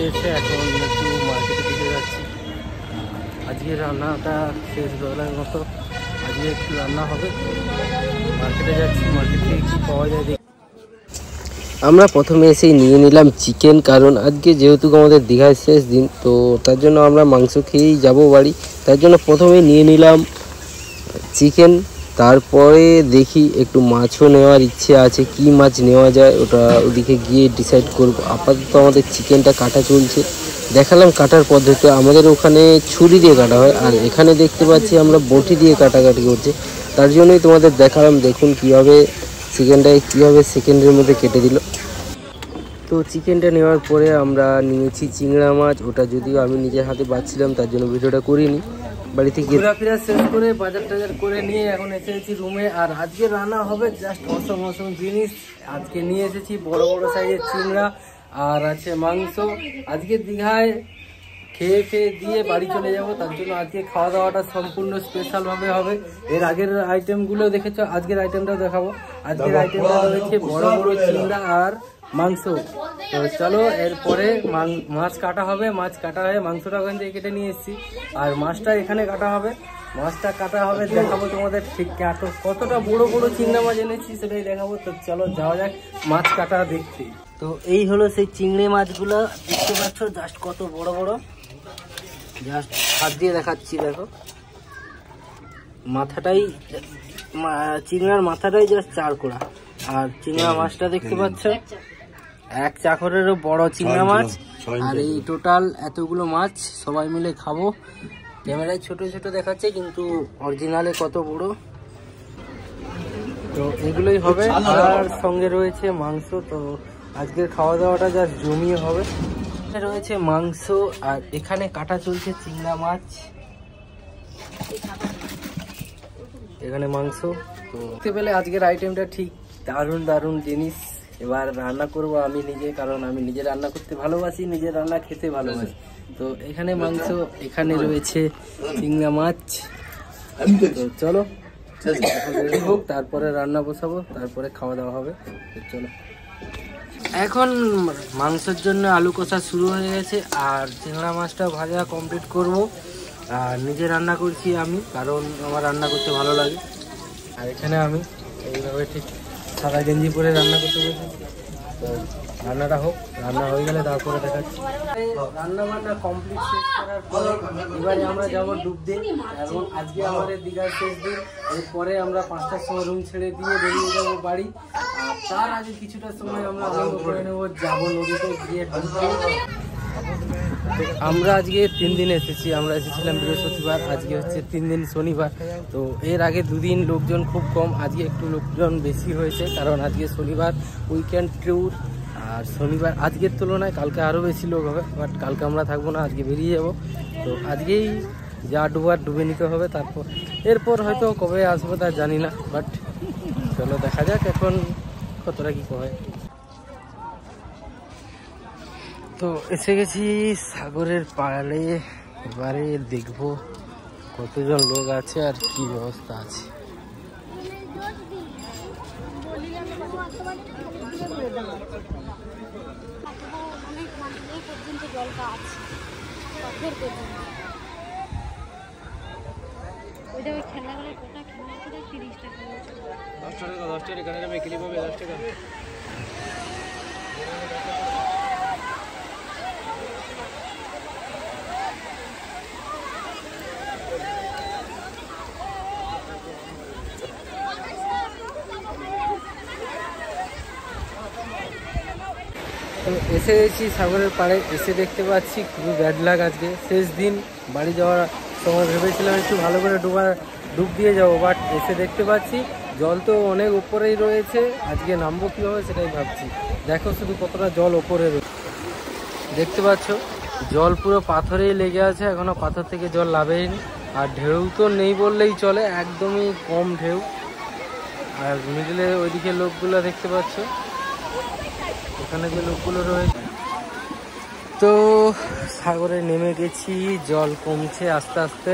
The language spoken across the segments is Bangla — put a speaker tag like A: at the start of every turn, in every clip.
A: এসে এখন একটু মার্কেটের দিকে যাচ্ছি। আজকে রান্নাটা শেষ বেলার মতো আজকে একটু রান্না হবে, মার্কেটে যাচ্ছি, মার্কেট থেকে কী পাওয়া যায় দেখি। আমরা প্রথমে এসেই নিয়ে নিলাম চিকেন, কারণ আজকে যেহেতু আমাদের দীঘায় শেষ দিন, তো তার জন্য আমরা মাংস খেয়েই যাব বাড়ি। তার জন্য প্রথমে নিয়ে নিলাম চিকেন, তারপরে দেখি একটু মাছও নেওয়ার ইচ্ছে আছে, কি মাছ নেওয়া যায় ওটা ওদিকে গিয়ে ডিসাইড করব। আপাতত আমাদের চিকেনটা কাটা চলছে, দেখালাম কাটার পদ্ধতি। আমাদের ওখানে ছুরি দিয়ে কাটা হয়, আর এখানে দেখতে পাচ্ছি আমরা বটি দিয়ে কাটাকাটি করছি, তার জন্যই তোমাদের দেখালাম। দেখুন কীভাবে চিকেনটাকে কীভাবে সেকেন্ডের মধ্যে কেটে দিল। তো চিকেনটা নেওয়ার পরে আমরা নিয়েছি চিংড়া মাছ, ওটা যদিও আমি নিজের হাতে বাছছিলাম, তার জন্য ভিডিওটা করিনি। বাড়িতে গিয়ে ঘোরাফেরা শেষ করে বাজার টাজার করে নিয়ে এখন এসেছি রুমে। আর আজকে রান্না হবে জাস্ট অসম জিনিস। আজকে নিয়ে এসেছি বড় বড় সাইজের চিংড়া, আর আছে মাংস। আজকে দীঘায় খেয়ে দিয়ে বাড়ি চলে যাব, তার জন্য আজকে খাওয়া দাওয়াটা সম্পূর্ণ স্পেশালভাবে হবে। এর আগের আইটেমগুলো দেখেছো, আজকের আইটেমটাও দেখাবো। আজকের আইটেমটা রয়েছে বড় বড় চিংড়া আর মাংস। তো চলো, এরপরে মাছ কাটা হবে, মাছ কাটা হয়ে মাংসটা ওখান থেকে কেটে নিয়ে এসেছি, আর মাছটা এখানে কাটা হবে। মাছটা কাটা হবে, দেখাবো তোমাদের ঠিক কতটা বড় বড় চিংড়া মাছ এনেছি সেটাই দেখাবো। তো চলো যাওয়া যাক মাছ কাটা দেখতে। তো এই হলো সেই চিংড়ি মাছগুলো, দেখতে পাচ্ছ জাস্ট কত বড় বড়। জাস্ট হাত দিয়ে দেখাচ্ছি, দেখো মাথাটাই, চিংড়ার মাথাটাই জাস্ট 4 কোড়া। আর চিংড়া মাছটা দেখতে পাচ্ছ এক চাকরেরও বড় চিংড়া মাছ। আর এই টোটাল এতগুলো মাছ সবাই মিলে খাবো। ক্যামেরায় ছোট ছোট দেখাচ্ছে, কিন্তু অরিজিনালে কত বড়। তো এগুলোই হবে, আর সঙ্গে রয়েছে মাংস। তো আজকের খাওয়া দাওয়াটা জাস্ট জমিয়ে হবে। রয়েছে মাংস, আর এখানে কাটা চলছে চিংড়া মাছ, এখানে মাংস। তো দেখতে পেলে আজকের আইটেমটা ঠিক দারুণ জিনিস। এবার রান্না করব আমি নিজে, কারণ আমি নিজে রান্না করতে ভালোবাসি, নিজের রান্না খেতে ভালোবাসি। তো এখানে মাংস, এখানে রয়েছে চিংড়া মাছ। তো চলো রেডি হোক, তারপরে রান্না বসাবো, তারপরে খাওয়া দাওয়া হবে। তো চলো, এখন মাংসের জন্য আলু কষা শুরু হয়ে গেছে, আর চিংড়া মাছটা ভাজা কমপ্লিট করব। আর নিজে রান্না করছি আমি, কারণ আমার রান্না করতে ভালো লাগে। আর এখানে আমি এইভাবে ঠিক সাদা গেঞ্জি পরে রান্না করতে বসেছি। তো রান্নাটা হোক, রান্না হয়ে গেলে তারপরে দেখাচ্ছি। রান্না বান্না কমপ্লিট শেষ করার পরে এবারে আমরা যাবো ডুবতে, এবং আজকে আমাদের দীঘার শেষ দিন। এরপরে আমরা 5টার সময় রুম ছেড়ে দিয়ে বেরিয়ে যাবো বাড়ি। আর তার আগে কিছুটা সময় আমরা আনন্দ করে নেবো, যাবো নদীতে গিয়ে ডুবতে। আমরা আজকে 3 দিন এসেছি, আমরা এসেছিলাম বৃহস্পতিবার, আজকে হচ্ছে 3 দিন শনিবার। তো এর আগে 2 দিন লোকজন খুব কম, আজকে একটু লোকজন বেশি হয়েছে, কারণ আজকে শনিবার উইকেন্ড ট্যুর। আর শনিবার আজকের তুলনায় কালকে আরও বেশি লোক হবে, বাট কালকে আমরা থাকবো না, আজকে বেরিয়ে যাব। তো আজকেই যা ডুবার ডুবে নিতে হবে, তারপর এরপর হয়তো কবে আসবো তা জানি না, বাট চলো দেখা যাক এখন কতটা কী হয়। তো এসে গেছি সাগরের পাড়ে, এবারে দেখবো কতজন লোক আছে আর কি ব্যবস্থা আছে। তো এসে গেছি সাগরের পাড়ে, এসে দেখতে পাচ্ছি খুবই ব্যাড লাগ। আজকে শেষ দিন, বাড়ি যাওয়ার সময় ভেবেছিলাম একটু ভালো করে ডুব দিয়ে যাবো, বাট এসে দেখতে পাচ্ছি জল তো অনেক উপরেই রয়েছে। আজকে নামবো কীভাবে সেটাই ভাবছি। দেখো শুধু কতটা জল ওপরে রয়েছে, দেখতে পাচ্ছ জল পুরো পাথরেই লেগে আছে, এখনো পাথর থেকে জল লাভেইনি। আর ঢেউ তো নেই বললেই চলে, একদমই কম ঢেউ। আর মিডলে ওইদিকে লোকগুলো দেখতে পাচ্ছ, ওখানে যে লোকগুলো রয়েছে। তো সাগরে নেমে গেছি, জল কমছে আস্তে আস্তে।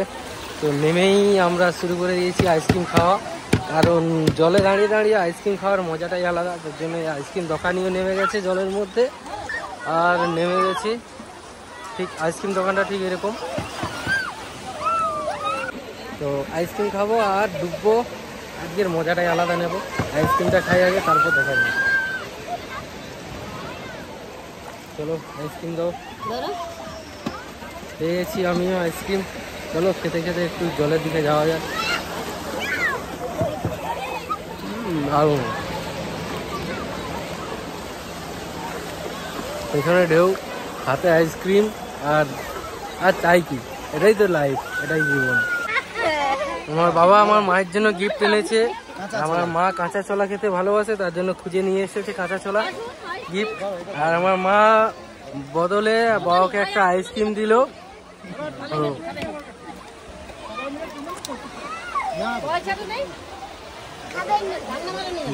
A: তো নেমেই আমরা শুরু করে দিয়েছি আইসক্রিম খাওয়া, কারণ জলে দাঁড়িয়ে দাঁড়িয়ে আইসক্রিম খাওয়ার মজাটাই আলাদা। তার জন্য আইসক্রিম দোকানিও নেমে গেছে জলের মধ্যে, আর নেমে গেছি ঠিক আইসক্রিম দোকানটা ঠিক এরকম। তো আইসক্রিম খাবো আর ডুববো, আজকের মজাটাই আলাদা নেব। আইসক্রিমটা খাই আগে, তারপর দেখা যাবে। চলো আইসক্রিম দাও, পেয়েছি আমিও আইসক্রিম। চলো খেতে খেতে একটু জলের দিকে যাওয়া যাক। দারুণ, পেছনে ঢেউ, হাতে আইসক্রিম আর আর চাই কি, এটাই তো লাইফ, এটাই জীবন। আমার বাবা আমার মায়ের জন্য গিফট এনেছে। আমার মা কাঁচা ছোলা খেতে ভালোবাসে, তার জন্য খুঁজে নিয়ে এসেছে কাঁচা ছোলা গিফট। আর আমার মা বদলে বাবাকে একটা আইসক্রিম দিল।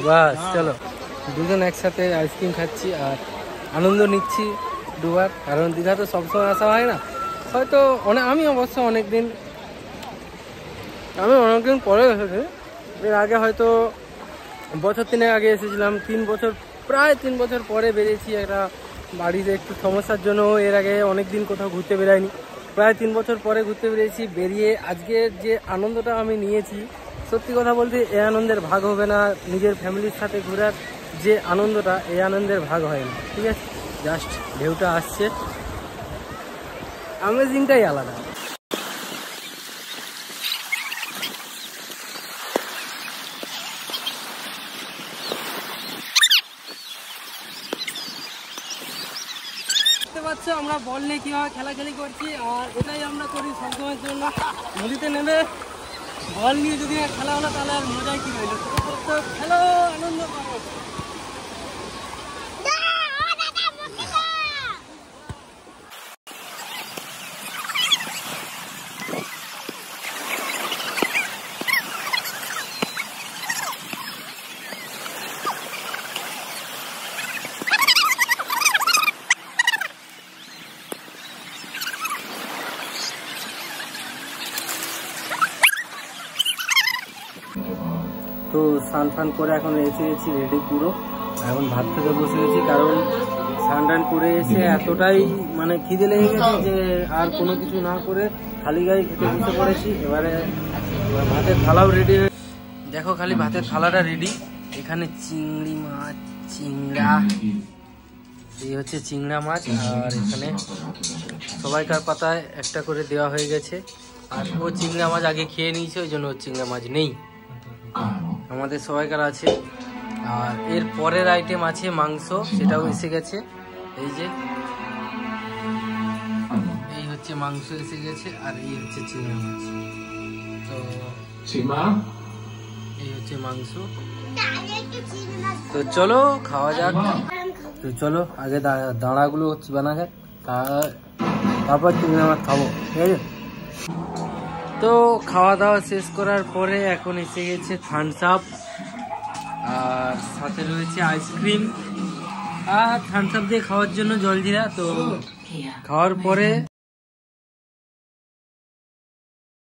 A: বাস চলো, দুজন একসাথে আইসক্রিম খাচ্ছি আর আনন্দ নিচ্ছি দুবার। কারণ দীঘা তো সবসময় আসা হয় না, হয়তো আমি অবশ্য অনেকদিন পরে এসেছি। এর আগে হয়তো বছর 3 আগে এসেছিলাম, 3 বছর, প্রায় 3 বছর পরে বেরিয়েছি। একটা বাড়িতে একটু সমস্যার জন্য এর আগে অনেক দিন কোথাও ঘুরতে বেরাইনি, প্রায় 3 বছর পরে ঘুরতে বেরিয়েছি। বেরিয়ে আজকের যে আনন্দটা আমি নিয়েছি, সত্যি কথা বলতে এই আনন্দের ভাগ হবে না। নিজের ফ্যামিলির সাথে ঘোরার যে আনন্দটা, এই আনন্দের ভাগ হয় না। ঠিক আছে, জাস্ট ঢেউটা আসছে, অ্যামেজিংটাই আলাদা। দেখতে পাচ্ছ আমরা বল নিয়ে কীভাবে খেলাখেলি করছি, আর এটাই আমরা করি সবসময়ের জন্য। নদীতে নেমে বল নিয়ে যদি খেলা হলো তাহলে আর মজাই কি রইল। খেলো, আনন্দ পাবো। তো স্নান ফান করে এখন এসে গেছি রেডি পুরো। এখন ভাত খেতে বসে গেছি, কারণ স্নান টান করে এসে এতটাই মানে খিদে লেগে গেছে যে আর কোনো কিছু না করে খালি গায়ে খেতে বসে পড়েছি। এবারে ভাতের থালাও রেডি হয়ে, দেখো খালি ভাতের থালাটা রেডি। এখানে চিংড়ি মাছ, চিংড়া, এই হচ্ছে চিংড়া মাছ। আর এখানে সবাইকার পাতায় একটা করে দেওয়া হয়ে গেছে। আর ও চিংড়া মাছ আগে খেয়ে নিয়েছে, ওই জন্য ওর চিংড়া মাছ নেই, আমাদের সবাইকার আছে। আর এর পরের আইটেম আছে মাংস, সেটাও এসে গেছে। এই যে এই হচ্ছে মাংস এসে গেছে, আর এই হচ্ছে চিংড়া মাছ। তো এই হচ্ছে মাংস। তো চলো খাওয়া যাক। তো চলো আগে দাঁড়াগুলো বানা যাক, তারপর চিংড়া মাছ খাবো, ঠিক আছে। তো খাওয়া দাওয়া শেষ করার পরে এখন এসে গেছে থামস আপ, আর সাথে রয়েছে আইসক্রিম, আর থামস আপ দিয়ে খাওয়ার জন্য জলজিরা। তো খাওয়ার পরে